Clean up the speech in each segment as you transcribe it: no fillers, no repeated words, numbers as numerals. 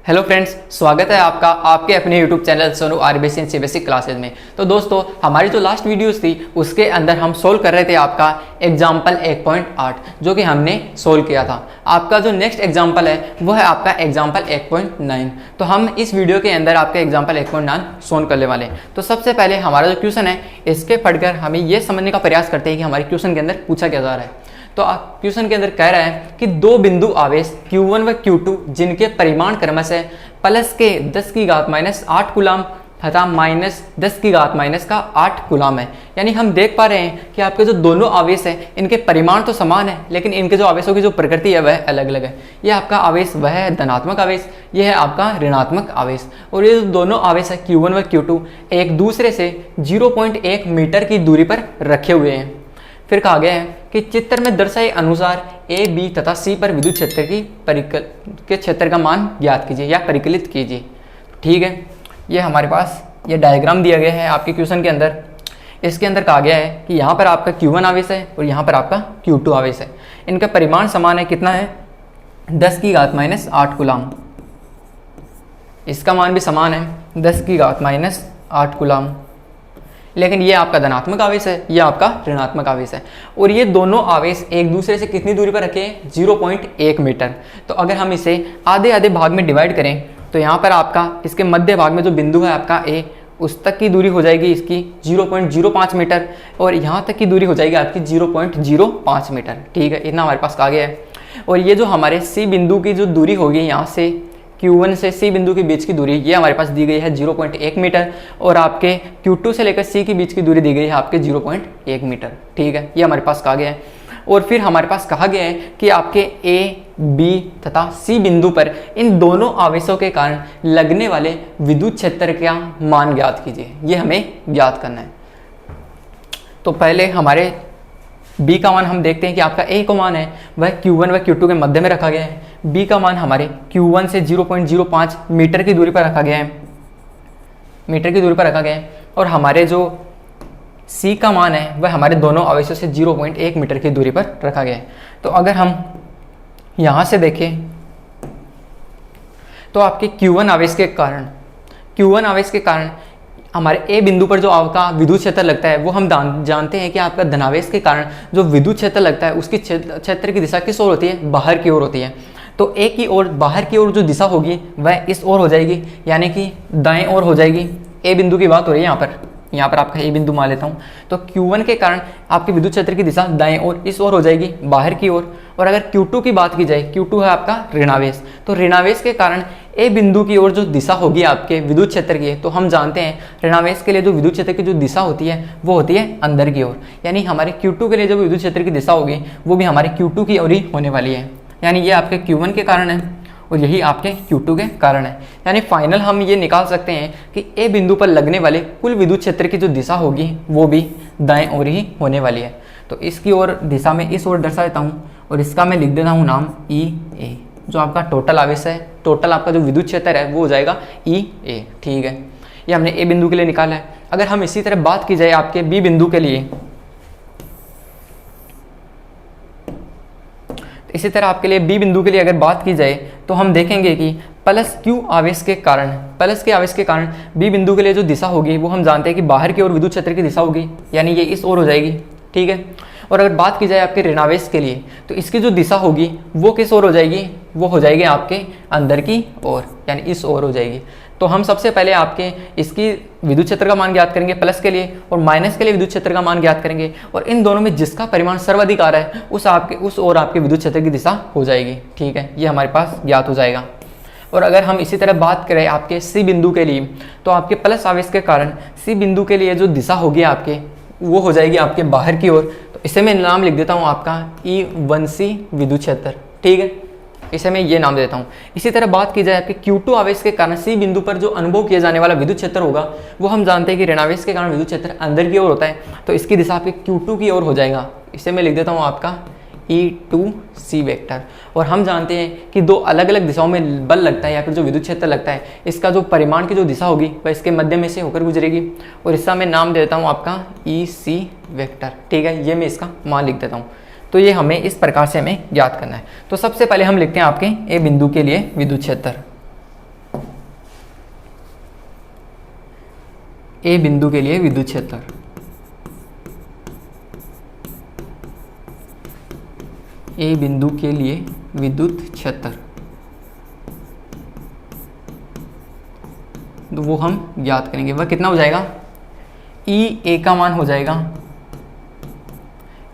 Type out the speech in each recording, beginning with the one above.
Hello friends, स्वागत है आपका आपके अपने YouTube channel Sonu RBC and CBSE classes में। तो दोस्तों, हमारी जो लास्ट वीडियोस थी उसके अंदर हम सोल्व कर रहे थे आपका एग्जाम्पल 1.8 जो कि हमने सोल्व किया था। आपका जो नेक्स्ट एग्जाम्पल है वो है आपका एग्जाम्पल 1.9। तो हम इस वीडियो के अंदर आपका एग्जाम्पल 1.9 सोल्व करने वाले हैं। तो सबसे पहले हमारा जो क्वेश्चन है इसके पढ़कर हमें ये समझने का प्रयास करते हैं कि हमारे क्वेश्चन के अंदर पूछा क्या जा रहा है। तो क्वेश्चन के अंदर कह रहा है कि दो बिंदु आवेश Q1 व Q2 जिनके परिमाण क्रमशः प्लस के 10 की घात माइनस 8 कूलाम तथा माइनस 10 की घात माइनस का 8 कूलाम है। यानी हम देख पा रहे हैं कि आपके जो दोनों आवेश है इनके परिमाण तो समान है, लेकिन इनके जो आवेशों की जो प्रकृति है वह अलग अलग है। यह आपका आवेश वह है धनात्मक आवेश, यह है आपका ऋणात्मक आवेश। और ये जो दोनों आवेश है Q1 व Q2 एक दूसरे से 0.1 मीटर की दूरी पर रखे हुए हैं। फिर कहा गया है कि चित्र में दर्शाए अनुसार ए बी तथा सी पर विद्युत क्षेत्र के क्षेत्र का मान ज्ञात कीजिए या परिकलित कीजिए। ठीक है, ये हमारे पास ये डायग्राम दिया गया है आपके क्वेश्चन के अंदर। इसके अंदर कहा गया है कि यहाँ पर आपका Q1 आवेश है और यहाँ पर आपका Q2 आवेश है। इनका परिमाण समान है, कितना है 10 की घात माइनस 8 कूलाम। इसका मान भी समान है 10 की घात माइनस 8 कूलाम, लेकिन ये आपका धनात्मक आवेश है, ये आपका ऋणात्मक आवेश है। और ये दोनों आवेश एक दूसरे से कितनी दूरी पर रखे हैं 0.1 मीटर। तो अगर हम इसे आधे आधे भाग में डिवाइड करें तो यहाँ पर आपका इसके मध्य भाग में जो बिंदु है आपका ए, उस तक की दूरी हो जाएगी इसकी 0.05 मीटर और यहाँ तक की दूरी हो जाएगी आपकी 0.05 मीटर। ठीक है, इतना हमारे पास कहा गया है। और ये जो हमारे सी बिंदु की जो दूरी होगी यहाँ से Q1 से C बिंदु के बीच की दूरी ये हमारे पास दी गई है 0.1 मीटर और आपके Q2 से लेकर C के बीच की दूरी दी गई है आपके 0.1 मीटर। ठीक है, ये हमारे पास कहा गया है। और फिर हमारे पास कहा गया है कि आपके A, B तथा C बिंदु पर इन दोनों आवेशों के कारण लगने वाले विद्युत क्षेत्र का मान ज्ञात कीजिए। ये हमें ज्ञात करना है। तो पहले हमारे B का मान हम देखते हैं कि आपका A का मान है वह Q1 व Q2 के मध्य में रखा गया है। B का मान हमारे Q1 से 0.05 मीटर की दूरी पर रखा गया है, मीटर की दूरी पर रखा गया है। और हमारे जो C का मान है वह हमारे दोनों आवेशों से 0.1 मीटर की दूरी पर रखा गया है। तो अगर हम यहाँ से देखें तो आपके Q1 आवेश के कारण हमारे ए बिंदु पर जो आपका विद्युत क्षेत्र लगता है वो हम जानते हैं कि आपका धनावेश के कारण जो विद्युत क्षेत्र लगता है उसकी क्षेत्र की दिशा किस ओर होती है, बाहर की ओर होती है। तो ए की ओर बाहर की ओर जो दिशा होगी वह इस ओर हो जाएगी, यानी कि दाएं ओर हो जाएगी। ए बिंदु की बात हो रही है यहाँ पर आपका ए बिंदु मान लेता हूँ। तो Q1 के कारण आपके विद्युत क्षेत्र की दिशा दाएं ओर इस ओर हो जाएगी, बाहर की ओर। और अगर Q2 की बात की जाए, Q2 है आपका ऋणावेश, तो ऋणावेश के कारण ए बिंदु की ओर जो दिशा होगी आपके विद्युत क्षेत्र की, तो हम जानते हैं ऋणावेश के लिए जो विद्युत क्षेत्र की जो दिशा होती है वो होती है अंदर की ओर। यानी हमारे Q2 के लिए जो विद्युत क्षेत्र की दिशा होगी वो भी हमारे Q2 की ओर ही होने वाली है। यानी ये आपके Q1 के कारण है और यही आपके Q2 के कारण है। यानी फाइनल हम ये निकाल सकते हैं कि ए बिंदु पर लगने वाले कुल विद्युत क्षेत्र की जो दिशा होगी वो भी दाएं ओर ही होने वाली है। तो इसकी ओर दिशा में इस ओर दर्शा देता हूँ और इसका मैं लिख देता हूँ नाम EA। जो आपका टोटल आवेश है, टोटल आपका जो विद्युत क्षेत्र है वो हो जाएगा EA। ठीक है, ये हमने ए बिंदु के लिए निकाला है। अगर हम इसी तरह बात की जाए आपके बी बिंदु के लिए, इसी तरह आपके लिए बी बिंदु के लिए अगर बात की जाए तो हम देखेंगे कि प्लस Q आवेश के कारण, प्लस के आवेश के कारण बी बिंदु के लिए जो दिशा होगी वो हम जानते हैं कि बाहर की ओर विद्युत क्षेत्र की दिशा होगी, यानी ये इस ओर हो जाएगी। ठीक है, और अगर बात की जाए आपके ऋणावेश के लिए तो इसकी जो दिशा होगी वो किस ओर हो जाएगी, वो हो जाएगी आपके अंदर की ओर, यानी इस ओर हो जाएगी। तो हम सबसे पहले आपके इसकी विद्युत क्षेत्र का मान ज्ञात करेंगे प्लस के लिए और माइनस के लिए विद्युत क्षेत्र का मान ज्ञात करेंगे। और इन दोनों में जिसका परिमाण सर्वाधिक आ रहा है उस ओर आपके विद्युत क्षेत्र की दिशा हो जाएगी। ठीक है, ये हमारे पास ज्ञात हो जाएगा। और अगर हम इसी तरह बात करें आपके सी बिंदु के लिए तो आपके प्लस आवेश के कारण सी बिंदु के लिए जो दिशा होगी आपके वो हो जाएगी आपके बाहर की ओर। तो इसे मैं नाम लिख देता हूँ आपका E1C विद्युत क्षेत्र। ठीक है, इसे मैं ये नाम देता हूँ। इसी तरह बात की जाए आपके Q2 आवेश के कारण सी बिंदु पर जो अनुभव किया जाने वाला विद्युत क्षेत्र होगा वो हम जानते हैं कि ऋणावेश के कारण विद्युत क्षेत्र अंदर की ओर होता है, तो इसकी दिशा आपके Q2 की ओर हो जाएगा। इसे मैं लिख देता हूँ आपका E2C वेक्टर। और हम जानते हैं कि दो अलग अलग दिशाओं में बल लगता है या फिर जो विद्युत क्षेत्र लगता है इसका जो परिमाण की जो दिशा होगी वह इसके मध्य में से होकर गुजरेगी। और इसका मैं नाम देता हूँ आपका EC वेक्टर। ठीक है, ये मैं इसका मान लिख देता हूँ। तो ये हमें इस प्रकार से हमें ज्ञात करना है। तो सबसे पहले हम लिखते हैं आपके ए बिंदु के लिए विद्युत क्षेत्र। ए बिंदु के लिए विद्युत क्षेत्र, ए बिंदु के लिए विद्युत क्षेत्र, तो वो हम ज्ञात करेंगे। वह कितना हो जाएगा, ई ए का मान हो जाएगा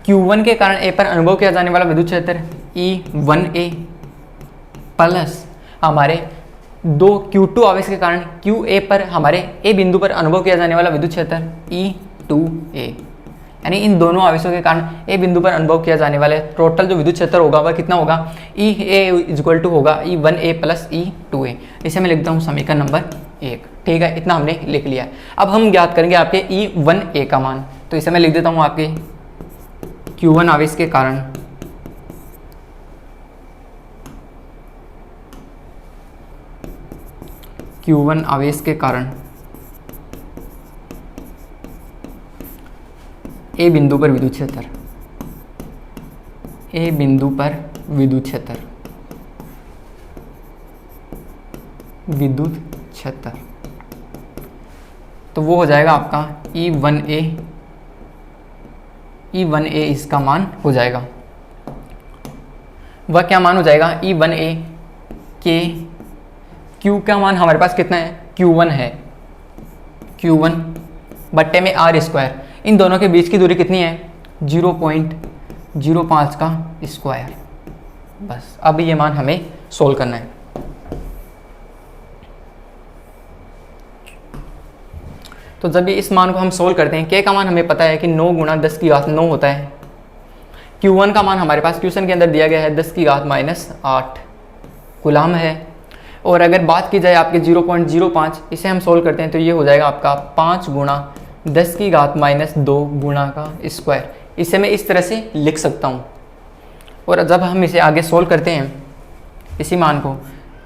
Q1 के कारण ए पर अनुभव किया जाने वाला विद्युत क्षेत्र E1A प्लस हमारे दो Q2 आवेश के कारण QA पर हमारे ए बिंदु पर अनुभव किया जाने वाला विद्युत क्षेत्र E2A, यानी इन दोनों आवेशों के कारण ए बिंदु पर अनुभव किया जाने वाले टोटल जो विद्युत क्षेत्र होगा वह कितना होगा, EA इक्वल टू होगा E1A प्लस E2A। इसे मैं लिखता हूँ समीकरण नंबर 1। ठीक है, इतना हमने लिख लिया। अब हम ज्ञात करेंगे आपके E1A का मान, तो इसे मैं लिख देता हूँ आपके Q1 आवेश के कारण Q1 आवेश के कारण ए बिंदु पर विद्युत क्षेत्र, ए बिंदु पर विद्युत क्षेत्र, विद्युत क्षेत्र, तो वो हो जाएगा आपका E1A, E1A इसका मान हो जाएगा। वह क्या मान हो जाएगा, E1A के Q का मान हमारे पास कितना है, Q1 है, Q1 बट्टे में R², इन दोनों के बीच की दूरी कितनी है, 0.05 का स्क्वायर। बस अब ये मान हमें सोल्व करना है। तो जब इस मान को हम सोल्व करते हैं, K का मान हमें पता है कि 9 गुणा 10 की घात 9 होता है। Q1 का मान हमारे पास क्वेश्चन के अंदर दिया गया है 10 की घात -8 कूलम है। और अगर बात की जाए आपके 0.05, इसे हम सोल्व करते हैं तो ये हो जाएगा आपका 5 गुणा 10 की घात -2 गुणा का स्क्वायर। इसे मैं इस तरह से लिख सकता हूँ। और जब हम इसे आगे सोल्व करते हैं इसी मान को,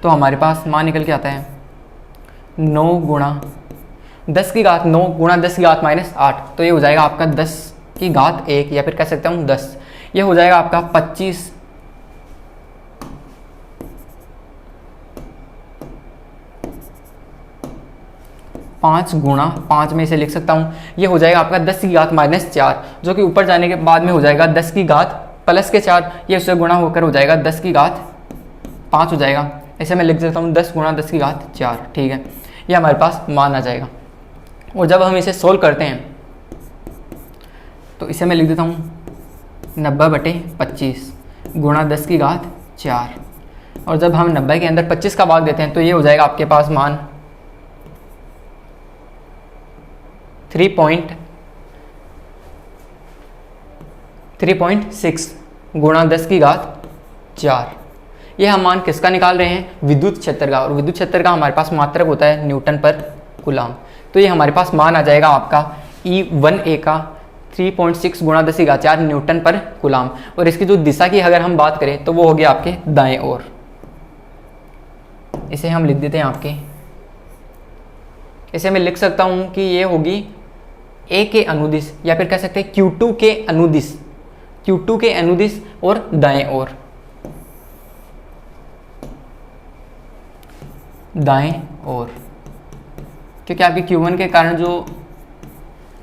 तो हमारे पास मान निकल के आता है 9 गुणा 10 की घात 9 गुणा 10 की घात -8, तो ये हो जाएगा आपका 10 की घात 1, या फिर कह सकता हूँ 10। ये हो जाएगा आपका 25 5 गुणा 5 में इसे लिख सकता हूँ। ये हो जाएगा आपका 10 की घात -4, जो कि ऊपर जाने के बाद में हो जाएगा 10 की घात प्लस के 4, ये उससे गुणा होकर हो जाएगा 10 की घात 5 हो जाएगा। इसे मैं लिख सकता हूँ 10 गुणा 10 की घात 4। ठीक है, ये हमारे पास मान आ जाएगा। और जब हम इसे सोल्व करते हैं तो इसे मैं लिख देता हूँ 90/25 गुणा 10 की घात 4। और जब हम 90 के अंदर 25 का भाग देते हैं तो ये हो जाएगा आपके पास मान 3.6 गुणा 10 की घात 4। ये हम मान किसका निकाल रहे हैं, विद्युत क्षेत्र का। और विद्युत क्षेत्र का हमारे पास मात्रक होता है न्यूटन पर कूलम। तो ये हमारे पास मान आ जाएगा आपका E1A का 3.6 गुणा 10 की घात 4 न्यूटन पर कूलम। और इसकी जो दिशा की अगर हम बात करें तो वो हो गया आपके दाएं ओर। इसे हम लिख देते हैं आपके, इसे मैं लिख सकता हूँ कि ये होगी A के अनुदिश, या फिर कह सकते हैं Q2 के अनुदिश, Q2 के अनुदिश और दाएं ओर, दाएं ओर, क्योंकि आपके Q1 के कारण जो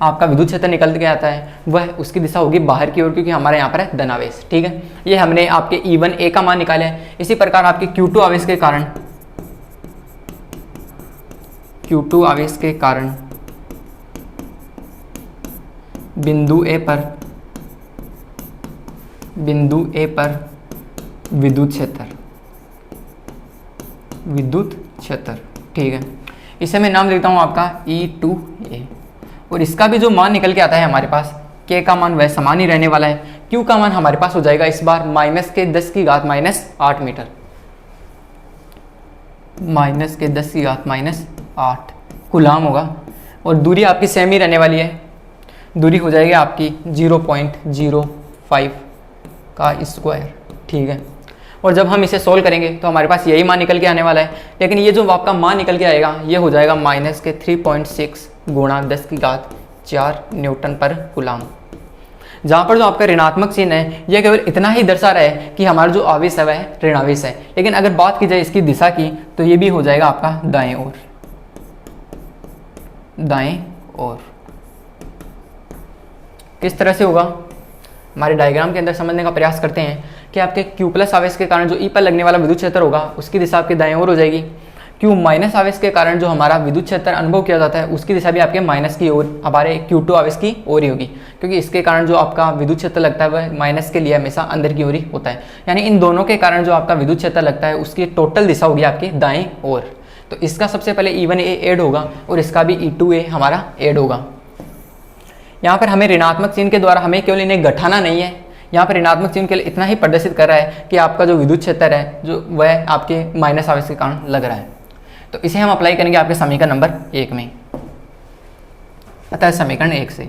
आपका विद्युत क्षेत्र निकल के आता है वह उसकी दिशा होगी बाहर की ओर, क्योंकि हमारे यहाँ पर है धनावेश। ठीक है, ये हमने आपके E1A का मान निकाला है। इसी प्रकार आपके Q2 आवेश के कारण, Q2 आवेश के कारण बिंदु A पर विद्युत क्षेत्र। ठीक है, इसे मैं नाम देता हूँ आपका E2A। और इसका भी जो मान निकल के आता है हमारे पास, K का मान वह समान ही रहने वाला है। Q का मान हमारे पास हो जाएगा इस बार -10 की घात -8 मीटर, -10 की घात -8 कूलम होगा। और दूरी आपकी सेम ही रहने वाली है, दूरी हो जाएगी आपकी 0.05 का स्क्वायर। ठीक है, और जब हम इसे सोल्व करेंगे तो हमारे पास यही मान निकल के आने वाला है। लेकिन ये जो आपका मान निकल के आएगा ये हो जाएगा -3.6 गुणा 10 की घात 4 न्यूटन पर कूलम। जहाँ पर जो आपका ऋणात्मक चिन्ह है यह केवल इतना ही दर्शा रहा है कि हमारा जो आवेश है वह ऋणावेश है। लेकिन अगर बात की जाए इसकी दिशा की तो ये भी हो जाएगा आपका दाएं ओर, दाएं ओर। किस तरह से होगा, हमारे डायग्राम के अंदर समझने का प्रयास करते हैं कि आपके Q प्लस आवेश के कारण जो E पर लगने वाला विद्युत क्षेत्र होगा उसकी दिशा आपके दाएं ओर हो जाएगी। Q माइनस आवेश के कारण जो हमारा विद्युत क्षेत्र अनुभव किया जाता है उसकी दिशा भी आपके माइनस की ओर, हमारे Q2 आवेश की ओर ही होगी, क्योंकि इसके कारण जो आपका विद्युत क्षेत्र लगता है वह माइनस के लिए हमेशा अंदर की ओर ही होता है। यानी इन दोनों के कारण जो आपका विद्युत क्षेत्र लगता है उसकी टोटल दिशा होगी आपकी दाएं ओर। तो इसका सबसे पहले E1A ऐड होगा और इसका भी E2A हमारा ऐड होगा। यहाँ पर हमें ऋणात्मक चिन्ह के द्वारा हमें केवल इन्हें घटाना नहीं है, यहाँ पर ऋणात्मक चिन्ह के लिए इतना ही प्रदर्शित कर रहा है कि आपका जो विद्युत क्षेत्र है जो वह आपके माइनस आवेश के कारण लग रहा है। तो इसे हम अप्लाई करेंगे आपके समीकरण नंबर 1 में। अतः समीकरण 1 से,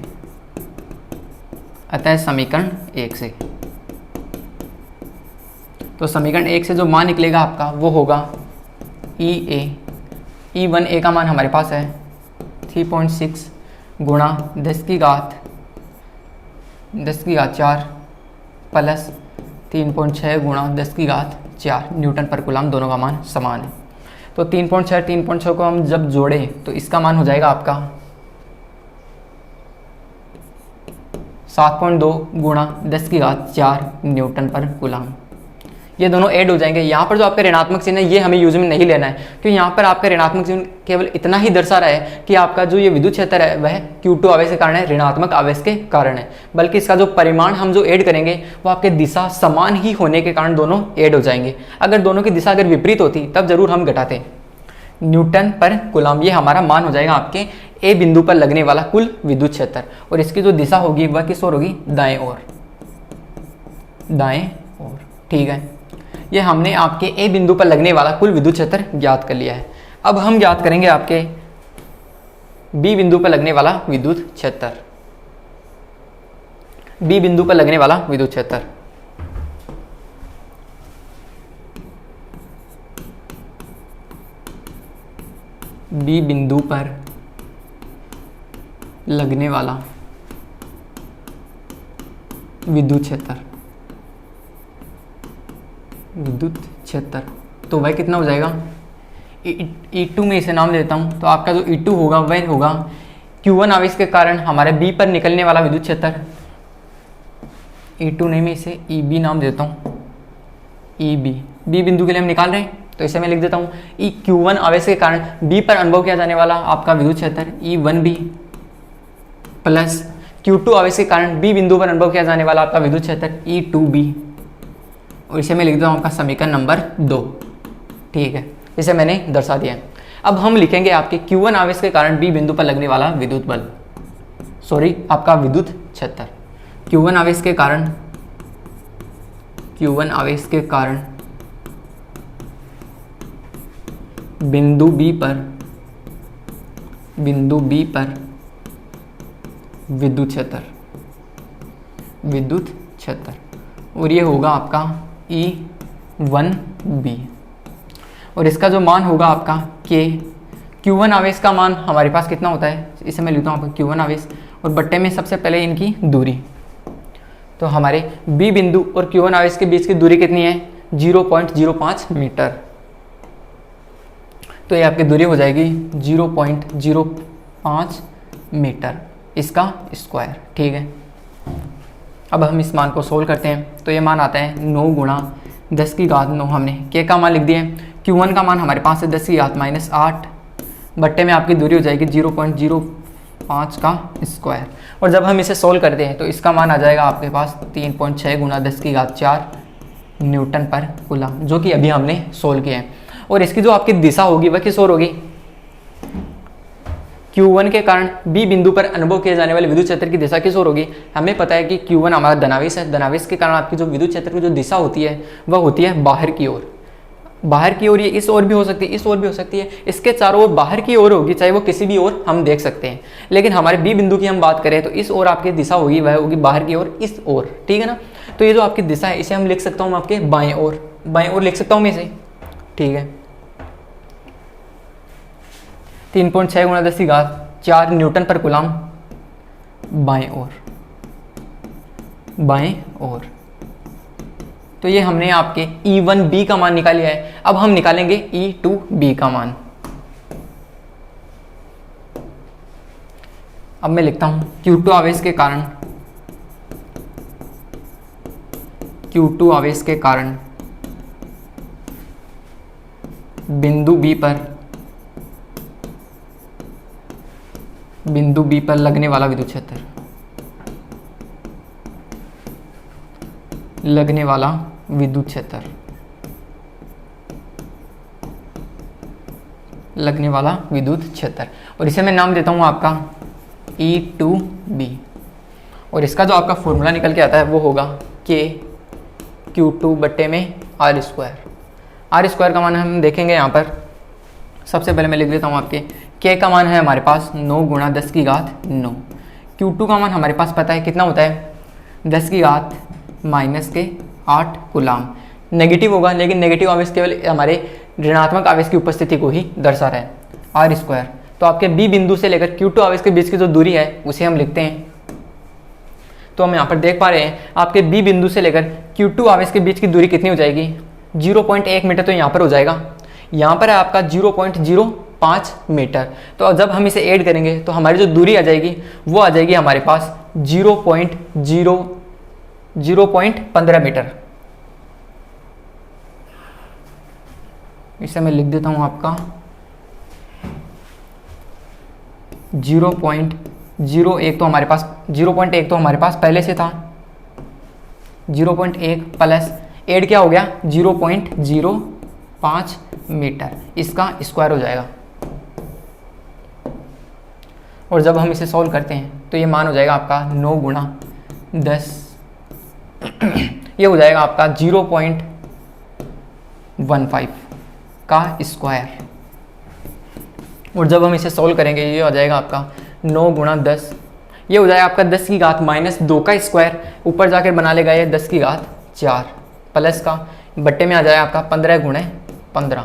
तो समीकरण 1 से जो मान निकलेगा आपका वो होगा E1A का मान हमारे पास है 3.6 गुणा 10 की घात 4 प्लस 3.6 गुणा 10 की घात 4 न्यूटन पर कूलम, दोनों का मान समान है। तो 3.6 को हम जब जोड़ें तो इसका मान हो जाएगा आपका 7.2 गुणा 10 की घात 4 न्यूटन पर कूलम। ये दोनों ऐड हो जाएंगे। यहाँ पर जो आपका ऋणात्मक चिन्ह है ये हमें यूज में नहीं लेना है, क्योंकि यहाँ पर आपका ऋणात्मक चिन्ह केवल इतना ही दर्शा रहा है कि आपका जो ये विद्युत क्षेत्र है वह Q2 आवेश के कारण है, ऋणात्मक आवेश के कारण है। बल्कि इसका जो परिमाण हम जो ऐड करेंगे वो आपके दिशा समान ही होने के कारण दोनों ऐड हो जाएंगे। अगर दोनों की दिशा अगर विपरीत होती तब जरूर हम घटाते। न्यूटन पर कूलम ये हमारा मान हो जाएगा आपके ए बिंदु पर लगने वाला कुल विद्युत क्षेत्र, और इसकी जो दिशा होगी वह किस ओर होगी, दाएं ओर। ठीक है, ये हमने आपके ए बिंदु पर लगने वाला कुल विद्युत क्षेत्र ज्ञात कर लिया है। अब हम ज्ञात करेंगे आपके बी बिंदु पर लगने वाला विद्युत क्षेत्र। बी बिंदु पर लगने वाला विद्युत क्षेत्र, बी बिंदु पर लगने वाला विद्युत क्षेत्र, तो वह कितना हो जाएगा, E2 में इसे नाम देता हूं। तो आपका जो E2 होगा वह होगा Q1 आवेश के कारण हमारे B पर निकलने वाला विद्युत क्षेत्र, E2 नहीं, मैं इसे EB नाम देता हूं। EB बी बिंदु के लिए हम निकाल रहे हैं, तो इसे मैं लिख देता हूँ Q1 आवेश के कारण B पर अनुभव किया जाने वाला आपका विद्युत क्षेत्र E1B प्लस Q2 आवेश के कारण B बिंदु पर अनुभव किया जाने वाला आपका विद्युत क्षेत्र E2B, और इसे मैं लिख देता हूँ आपका समीकरण नंबर 2। ठीक है, इसे मैंने दर्शा दिया। अब हम लिखेंगे आपके Q1 आवेश के कारण B बिंदु पर लगने वाला विद्युत बल, आपका विद्युत क्षेत्र। Q1 आवेश के कारण बिंदु B पर विद्युत क्षेत्र, और ये होगा आपका E1B, और इसका जो मान होगा आपका Q1 आवेश का मान हमारे पास कितना होता है, इसे मैं लिखता हूँ आपका Q1 आवेश और बट्टे में सबसे पहले इनकी दूरी। तो हमारे B बिंदु और Q1 आवेश के बीच की दूरी कितनी है, 0.05 मीटर। तो ये आपकी दूरी हो जाएगी 0.05 मीटर, इसका स्क्वायर। ठीक है, अब हम इस मान को सोल्व करते हैं। तो ये मान आता है 9 गुणा 10 की घात 9, हमने के का मान लिख दिया है। Q1 का मान हमारे पास है 10 की घात -8, बट्टे में आपकी दूरी हो जाएगी 0.05 का स्क्वायर। और जब हम इसे सोल्व करते हैं तो इसका मान आ जाएगा आपके पास 3.6 गुणा 10 की घात 4 न्यूटन पर कूलम, जो कि अभी हमने सोल्व किया है। और इसकी जो आपकी दिशा होगी वह किस ओर होगी, Q1 के कारण B बिंदु पर अनुभव किए जाने वाले विद्युत क्षेत्र की दिशा किस ओर होगी। हमें पता है कि Q1 हमारा धनावेश है, धनावेश के कारण आपकी जो विद्युत क्षेत्र की जो दिशा होती है वह होती है बाहर की ओर। बाहर की ओर ये इस ओर भी हो सकती है, इस ओर भी हो सकती है, इसके चारों ओर बाहर की ओर होगी, चाहे वो किसी भी ओर हम देख सकते हैं। लेकिन हमारे B बिंदु की हम बात करें तो इस ओर आपकी दिशा होगी वह होगी बाहर की ओर, इस ओर। ठीक है ना, तो ये जो आपकी दिशा है इसे हम लिख सकता हूँ आपके बाएं ओर लिख सकता हूँ मैं इसे। ठीक है, 3.6 गुणा 10 की घात 4 न्यूटन पर कूलम बाएं ओर। तो ये हमने आपके E1B का मान निकाल लिया है। अब हम निकालेंगे E2B का मान। अब मैं लिखता हूँ Q2 आवेश के कारण, Q2 आवेश के कारण बिंदु B पर लगने वाला विद्युत क्षेत्र, लगने वाला विद्युत क्षेत्र, लगने वाला विद्युत क्षेत्र, और इसे मैं नाम देता हूं आपका E2B। और इसका जो आपका फॉर्मूला निकल के आता है वो होगा K Q2 बट्टे में R स्क्वायर। R स्क्वायर का मान हम देखेंगे यहाँ पर। सबसे पहले मैं लिख देता हूँ आपके K का मान है हमारे पास 9 गुणा 10 की घात 9। Q2 का मान हमारे पास पता है कितना होता है, 10 की घात -8 कूलाम। नेगेटिव होगा, लेकिन नेगेटिव आवेश केवल हमारे ऋणात्मक आवेश की उपस्थिति को ही दर्शा रहा है। R स्क्वायर तो आपके B बिंदु से लेकर Q2 आवेश के बीच की जो दूरी है उसे हम लिखते हैं। तो हम यहाँ पर देख पा रहे हैं आपके B बिंदु से लेकर Q2 आवेश के बीच की दूरी कितनी हो जाएगी, 0.1 मीटर तो यहाँ पर हो जाएगा। यहाँ पर है आपका 0.05 मीटर। तो जब हम इसे ऐड करेंगे तो हमारी जो दूरी आ जाएगी वो आ जाएगी हमारे पास 0.15 मीटर। इसे मैं लिख देता हूँ आपका 0.01 तो हमारे पास 0.1 तो हमारे पास पहले से था, 0.1 प्लस ऐड क्या हो गया 0.05 मीटर, इसका स्क्वायर हो जाएगा। और जब हम इसे सॉल्व करते हैं तो ये मान हो जाएगा आपका 9 गुणा 10, ये हो जाएगा आपका 0.15 का स्क्वायर। और जब हम इसे सॉल्व करेंगे ये हो जाएगा आपका 9 गुणा 10, ये हो जाएगा आपका 10 की घात -2 का स्क्वायर, ऊपर जाकर बना लेगा ये 10 की घात 4 प्लस का बट्टे में आ जाएगा आपका 15 गुणे 15।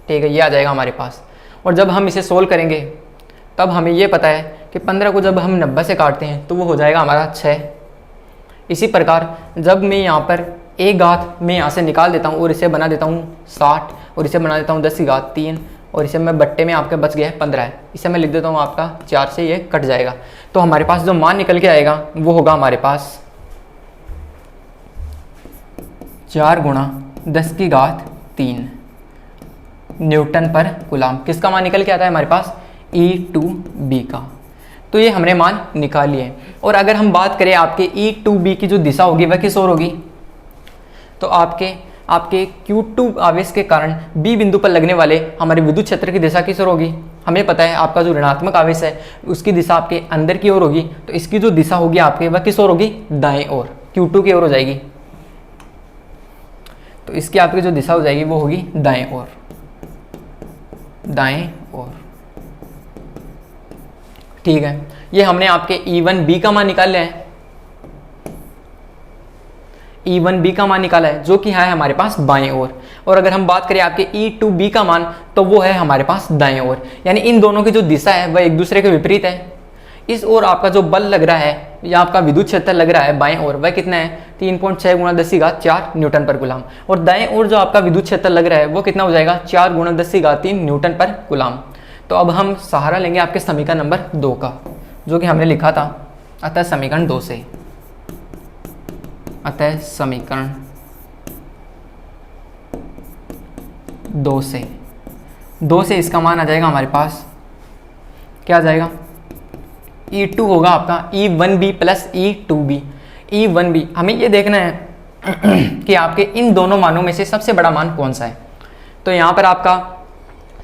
ठीक है, ये आ जाएगा हमारे पास। और जब हम इसे सोल्व करेंगे तब हमें ये पता है कि 15 को जब हम 90 से काटते हैं तो वो हो जाएगा हमारा 6। इसी प्रकार जब मैं यहाँ पर एक घात मैं यहाँ से निकाल देता हूँ और इसे बना देता हूँ 60 और इसे बना देता हूँ 10 की घात 3 और इसे मैं बट्टे में आपके बच गया है 15 है, इसे मैं लिख देता हूँ आपका 4 से ये कट जाएगा। तो हमारे पास जो मान निकल के आएगा वो होगा हमारे पास 4 गुणा 10 की घात 3 न्यूटन पर कूलाम। किसका मान निकल के आता है हमारे पास, E2B का। तो ये हमने मान निकाल लिए। और अगर हम बात करें आपके E2B की जो दिशा होगी वह किस ओर होगी, तो आपके Q2 आवेश के कारण B बिंदु पर लगने वाले हमारे विद्युत क्षेत्र की दिशा किस ओर होगी। हमें पता है आपका जो ऋणात्मक आवेश है उसकी दिशा आपके अंदर की ओर होगी, तो इसकी जो दिशा होगी आपके वह किस ओर होगी, दाएं ओर, Q2 की ओर हो जाएगी। तो इसकी आपकी जो दिशा हो जाएगी वो होगी दाएं ओर, दाएं ओर। ठीक है, ये हमने आपके E1B का मान निकाल लिया है, E1B का मान निकाला है जो कि है हमारे पास बाएं ओर। और अगर हम बात करें आपके E2B का मान तो वो है हमारे पास दाएं ओर, यानी इन दोनों की जो दिशा है वह एक दूसरे के विपरीत है। इस ओर आपका जो बल लग रहा है या आपका विद्युत क्षेत्र लग रहा है बाएं ओर वह कितना है, 3.6 गुणा 10 की घात 4 न्यूटन पर कूलाम। और दाएं ओर जो आपका विद्युत क्षेत्र लग रहा है वो कितना हो जाएगा, 4 गुणा 10 की घात 3 न्यूटन पर कूलाम। तो अब हम सहारा लेंगे आपके समीकरण नंबर 2 का, जो कि हमने लिखा था। अतः समीकरण 2 से, अतः समीकरण 2 से इसका मान आ जाएगा हमारे पास, क्या आ जाएगा, E2 होगा आपका E1B प्लस E2B। E1B हमें ये देखना है कि आपके इन दोनों मानों में से सबसे बड़ा मान कौन सा है। तो यहाँ पर आपका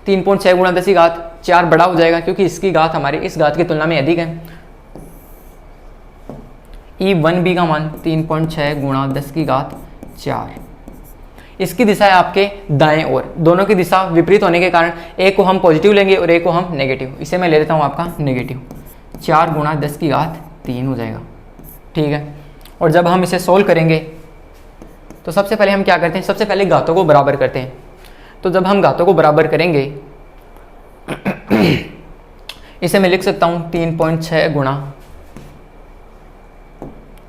3.6 गुणा 10 की घात 4 बड़ा हो जाएगा क्योंकि इसकी घात हमारी इस घात की तुलना में अधिक है। E1B का मान 3.6 गुणा 10 की घात 4। इसकी दिशा है आपके दाएं ओर, दोनों की दिशा विपरीत होने के कारण एक को हम पॉजिटिव लेंगे और एक को हम नेगेटिव। इसे मैं ले लेता हूँ आपका नेगेटिव, 4 गुणा 10 की घात 3 हो जाएगा। ठीक है, और जब हम इसे सोल्व करेंगे तो सबसे पहले हम क्या करते हैं, सबसे पहले घातों को बराबर करते हैं। तो जब हम घातों को बराबर करेंगे इसे मैं लिख सकता हूँ 3.6 गुणा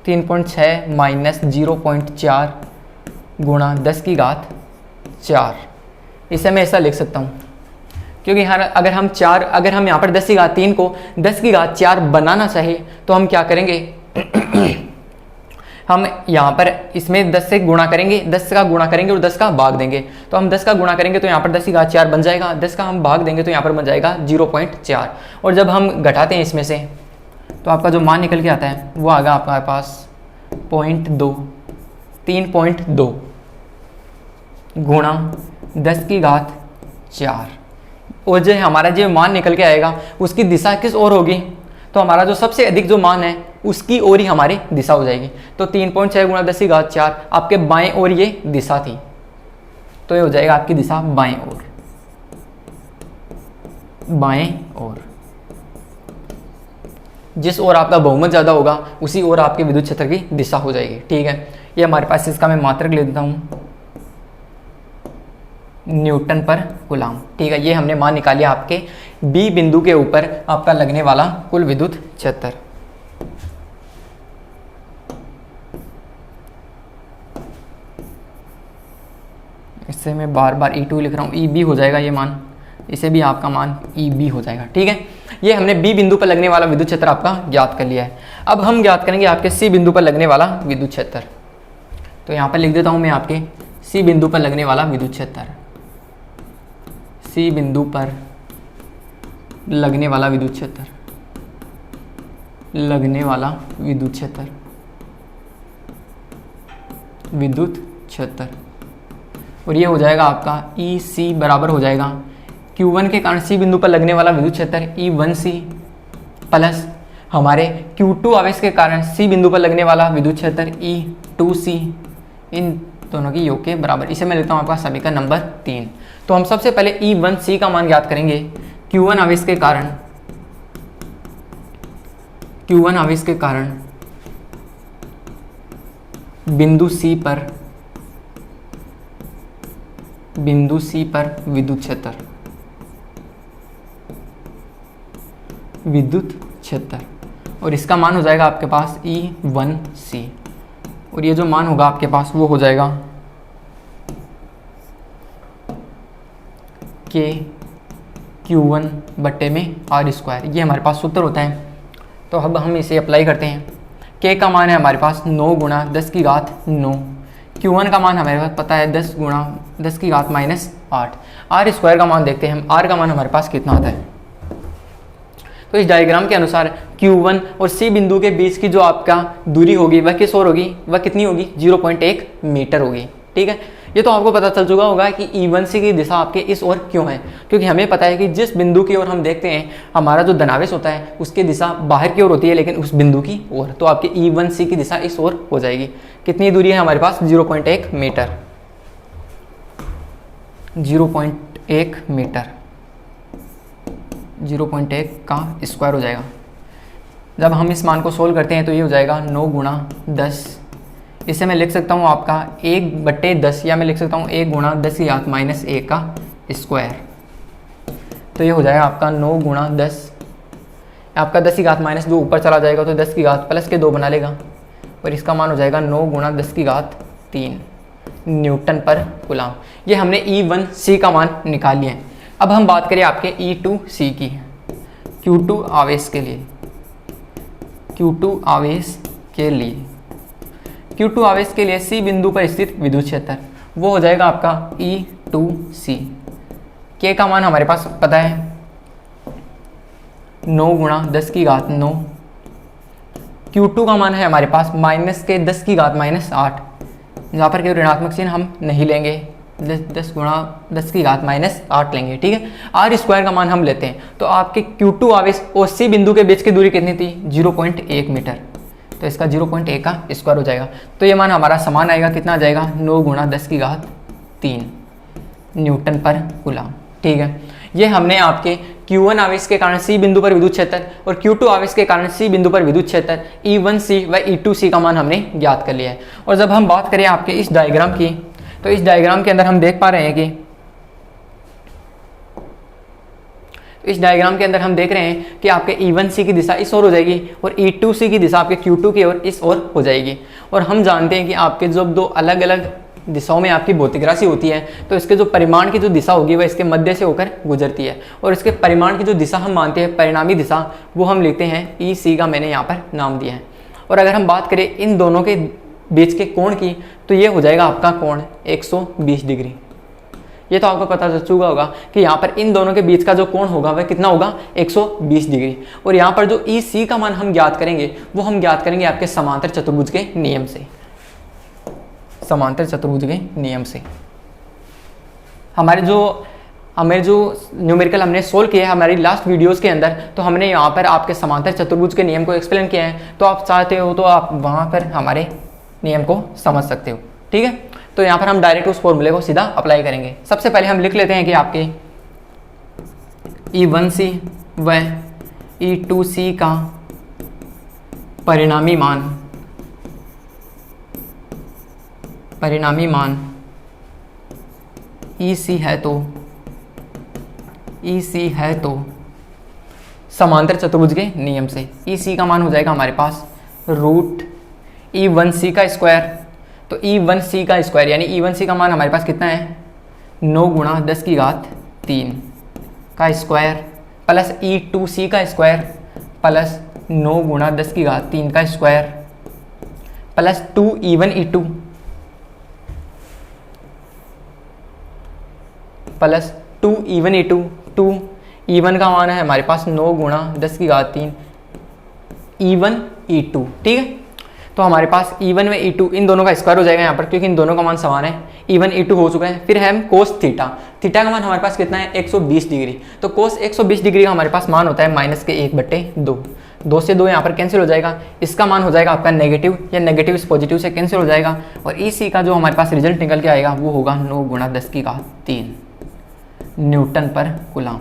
3.6 माइनस 0.4 गुणा 10 की घात 4। इसे मैं ऐसा लिख सकता हूँ क्योंकि अगर हम यहाँ पर 10 की घात 3 को 10 की घात 4 बनाना चाहिए तो हम क्या करेंगे हम यहाँ पर इसमें 10 से गुणा करेंगे, 10 का गुणा करेंगे और 10 का भाग देंगे। तो हम 10 का गुणा करेंगे तो यहाँ पर 10 की घात 4 बन जाएगा, 10 का हम भाग देंगे तो यहाँ पर बन जाएगा 0.4। और जब हम घटाते हैं इसमें से तो आपका जो मान निकल के आता है वो आएगा आपके पास 0.2, 3.2 गुणा 10 की घात 4। और जो हमारा जो मान निकल के आएगा उसकी दिशा किस ओर होगी, तो हमारा जो सबसे अधिक जो मान है उसकी ओर ही हमारी दिशा हो जाएगी। तो 3.6 गुणा 10 की घात 4 आपके बाएं ओर ये दिशा थी, तो ये हो जाएगा आपकी दिशा बाएं ओर, बाएं ओर। जिस ओर आपका बहुमत ज़्यादा होगा उसी ओर आपके विद्युत क्षेत्र की दिशा हो जाएगी। ठीक है, ये हमारे पास इसका मैं मात्रक ले देता हूँ न्यूटन पर कूलम। ठीक है, ये हमने मान निकाली आपके बी बिंदु के ऊपर आपका लगने वाला कुल विद्युत क्षेत्र। इससे मैं बार बार E2 लिख रहा हूँ, EB हो जाएगा ये मान, इसे भी आपका मान EB हो जाएगा। ठीक है, ये हमने बी बिंदु पर लगने वाला विद्युत क्षेत्र आपका ज्ञात कर लिया है। अब हम ज्ञात करेंगे आपके सी बिंदु पर लगने वाला विद्युत क्षेत्र। तो यहाँ पर लिख देता हूँ मैं आपके सी बिंदु पर लगने वाला विद्युत क्षेत्र, सी बिंदु पर लगने वाला विद्युत क्षेत्र, लगने वाला विद्युत क्षेत्र, विद्युत क्षेत्र। और ये हो जाएगा आपका EC बराबर हो जाएगा Q1 के कारण सी बिंदु पर लगने वाला विद्युत क्षेत्र E1C प्लस हमारे Q2 आवेश के कारण सी बिंदु पर लगने वाला विद्युत क्षेत्र E2C, इन दोनों की योग के बराबर। इसे मैं लेता हूँ आपका समीकरण नंबर 3। तो हम सबसे पहले E1C का मान ज्ञात करेंगे। Q1 आवेश के कारण, Q1 आवेश के कारण बिंदु C पर, बिंदु C पर विद्युत क्षेत्र, विद्युत क्षेत्र। और इसका मान हो जाएगा आपके पास E1C। और ये जो मान होगा आपके पास वो हो जाएगा K Q1 बट्टे में R²। ये हमारे पास सूत्र होता है। तो अब हम इसे अप्लाई करते हैं। K का मान है हमारे पास 9 गुणा 10 की घात 9। Q1 का मान हमारे पास पता है 10 गुणा 10 की घात -8। R² का मान देखते हैं हम, R का मान हमारे पास कितना आता है। तो इस डायग्राम के अनुसार Q1 और C बिंदु के बीच की जो आपका दूरी होगी वह किस ओर होगी, वह कितनी होगी, 0.1 मीटर होगी। ठीक है, ये तो आपको पता चल चुका होगा कि E1C की दिशा आपके इस ओर क्यों है, क्योंकि हमें पता है कि जिस बिंदु की ओर हम देखते हैं हमारा जो धनावेश होता है उसकी दिशा बाहर की ओर होती है, लेकिन उस बिंदु की ओर। तो आपके E1C की दिशा इस ओर हो जाएगी। कितनी दूरी है हमारे पास, 0.1 मीटर, 0.1 मीटर, 0.1 का स्क्वायर हो जाएगा। जब हम इस मान को सोल्व करते हैं तो ये हो जाएगा 9 गुणा 10। इसे मैं लिख सकता हूँ आपका 1/10, या मैं लिख सकता हूँ 1 गुणा 10 की घात -1 का स्क्वायर। तो ये हो जाएगा आपका 9 गुणा 10, आपका 10 की घात -2 ऊपर चला जाएगा तो 10 की घात +2 बना लेगा। और इसका मान हो जाएगा 9 गुणा 10 की घात 3 न्यूटन पर कूलम। ये हमने E1C का मान निकाल लिया है। अब हम बात करें आपके E2C की, Q2 आवेश के लिए, Q2 आवेश के लिए, Q2 आवेश के लिए C बिंदु पर स्थित विद्युत क्षेत्र वो हो जाएगा आपका E2C। K का मान हमारे पास पता है 9 गुणा 10 की घात 9। Q2 का मान है हमारे पास -10 की घात -8। यहाँ पर केवल ऋणात्मक चिन्ह हम नहीं लेंगे, 10 गुणा 10 की घात -8 लेंगे। ठीक है, R² का मान हम लेते हैं। तो आपके Q2 आवेश और C बिंदु के बीच की दूरी कितनी थी, 0.1 मीटर। तो इसका 0.1 का स्क्वायर हो जाएगा। तो ये मान हमारा समान आएगा, कितना आ जाएगा, 9 गुणा 10 की घात 3 न्यूटन पर कूलम। ठीक है, ये हमने आपके Q1 आवेश के कारण C बिंदु पर विद्युत क्षेत्र और Q2 आवेश के कारण C बिंदु पर विद्युत क्षेत्र E1C व E2C का मान हमने ज्ञात कर लिया है। और जब हम बात करें आपके इस डायग्राम की, तो इस डायग्राम के अंदर हम देख पा रहे हैं कि इस डायग्राम के अंदर हम देख रहे हैं कि आपके E1C की दिशा इस ओर हो जाएगी और E2C की दिशा आपके Q2 की ओर इस ओर हो जाएगी। और हम जानते हैं कि आपके जब दो अलग अलग दिशाओं में आपकी भौतिक राशि होती है तो इसके जो परिमाण की जो दिशा होगी वह इसके मध्य से होकर गुजरती है, और इसके परिमाण की जो दिशा हम मानते हैं परिणामी दिशा, वो हम लिखते हैं ई सी का मैंने यहाँ पर नाम दिया है। और अगर हम बात करें इन दोनों के बीच के कोण की तो ये हो जाएगा आपका कोण 120 डिग्री। ये तो आपको पता चल चुका होगा कि यहाँ पर इन दोनों के बीच का जो कोण होगा वह कितना होगा 120 डिग्री। और यहाँ पर जो ई सी का मान हम ज्ञात करेंगे वो हम ज्ञात करेंगे आपके समांतर चतुर्भुज के नियम से। समांतर चतुर्भुज के नियम से हमें जो न्यूमेरिकल हमने सोल्व किया है हमारी लास्ट वीडियोस के अंदर, तो हमने यहाँ पर आपके समांतर चतुर्भुज के नियम को एक्सप्लेन किया है। तो आप चाहते हो तो आप वहाँ पर हमारे नियम को समझ सकते हो, ठीक है। तो यहाँ पर हम डायरेक्ट उस फॉर्मूले को सीधा अप्लाई करेंगे। सबसे पहले हम लिख लेते हैं कि आपके E1C व E2C का परिणामी EC है तो समांतर चतुर्भुज के नियम से EC का मान हो जाएगा हमारे पास रूट E1C का स्क्वायर। तो E1C का स्क्वायर यानी E1C का मान हमारे पास कितना है 9 गुणा 10 की घात 3 का स्क्वायर प्लस E2C का स्क्वायर प्लस 9 गुणा 10 की घात 3 का square plus 2E1E2 plus 2E1E2। 2E1 का मान है हमारे पास 9 गुणा 10 की घात 3 E1E2, ठीक है। तो हमारे पास E1 में E2 इन दोनों का स्क्वायर हो जाएगा यहाँ पर, क्योंकि इन दोनों का मान समान है। E1 E2 हो चुका है। फिर है हम कोस थीटा का मान हमारे पास कितना है 120 डिग्री। तो कोस 120 डिग्री का हमारे पास मान होता है -1/2। 2 से 2 यहाँ पर कैंसिल हो जाएगा। इसका मान हो जाएगा आपका नेगेटिव, या नेगेटिव इस पॉजिटिव से कैंसिल हो जाएगा। और EC का जो हमारे पास रिजल्ट निकल के आएगा वो होगा 9 गुणा 10 की घात 3 न्यूटन पर कूलम।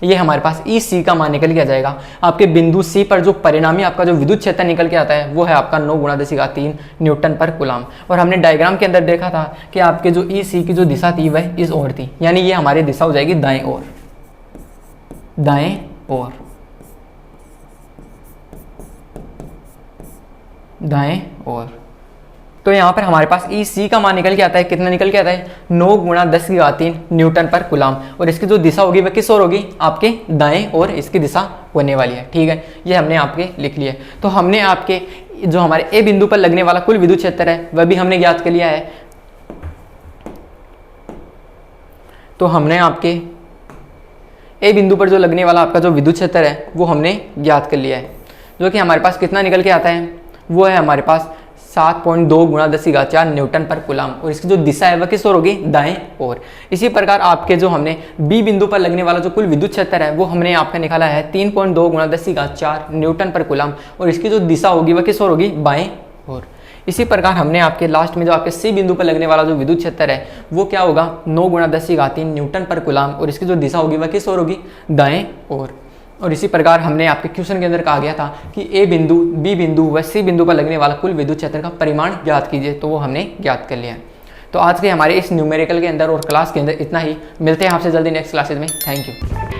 ये हमारे पास EC का मान निकल के आ जाएगा। आपके बिंदु C पर जो परिणामी आपका जो विद्युत क्षेत्र निकल के आता है वो है आपका 9 गुणा 10 की घात 3 न्यूटन पर कूलम। और हमने डायग्राम के अंदर देखा था कि आपके जो EC की जो दिशा थी वह इस ओर थी, यानी ये हमारी दिशा हो जाएगी दाएं ओर। तो यहाँ पर हमारे पास EC का मान निकल के आता है, कितना निकल के आता है 9 गुणा 10 की घात 3 न्यूटन पर कूलम। और इसकी जो दिशा होगी वह किस ओर होगी आपके दाएं ओर इसकी दिशा होने वाली है, ठीक है। ये हमने आपके लिख लिया है। तो हमने आपके जो हमारे A बिंदु पर लगने वाला कुल विद्युत क्षेत्र है वह भी हमने ज्ञात कर लिया है। तो हमने आपके A बिंदु पर जो लगने वाला आपका जो विद्युत क्षेत्र है वो हमने ज्ञात कर लिया है, जो कि हमारे पास कितना निकल के आता है वो है हमारे पास 7.2 गुणा 10 की घात 4 न्यूटन पर कूलम। और इसकी जो दिशा है वह किस ओर होगी दाएं ओर। इसी प्रकार आपके जो हमने B बिंदु पर लगने वाला जो कुल विद्युत क्षेत्र है वो हमने आपका निकाला है 3.2 गुणा 10 की घात 4 न्यूटन पर कूलम। और इसकी जो दिशा होगी वह किस ओर होगी बाएं ओर। इसी प्रकार हमने आपके लास्ट में जो आपके C बिंदु पर लगने वाला जो विद्युत क्षेत्र है वो क्या होगा 9 गुणा 10 की घात 3 न्यूटन पर कूलम। और इसकी जो दिशा होगी वह किस ओर होगी दाएं ओर। और इसी प्रकार हमने आपके क्वेश्चन के अंदर कहा गया था कि A बिंदु, B बिंदु व C बिंदु पर लगने वाला कुल विद्युत क्षेत्र का परिमाण ज्ञात कीजिए, तो वो हमने ज्ञात कर लिया है। तो आज के हमारे इस न्यूमेरिकल के अंदर और क्लास के अंदर इतना ही। मिलते हैं आपसे जल्दी नेक्स्ट क्लासेज में। Thank you.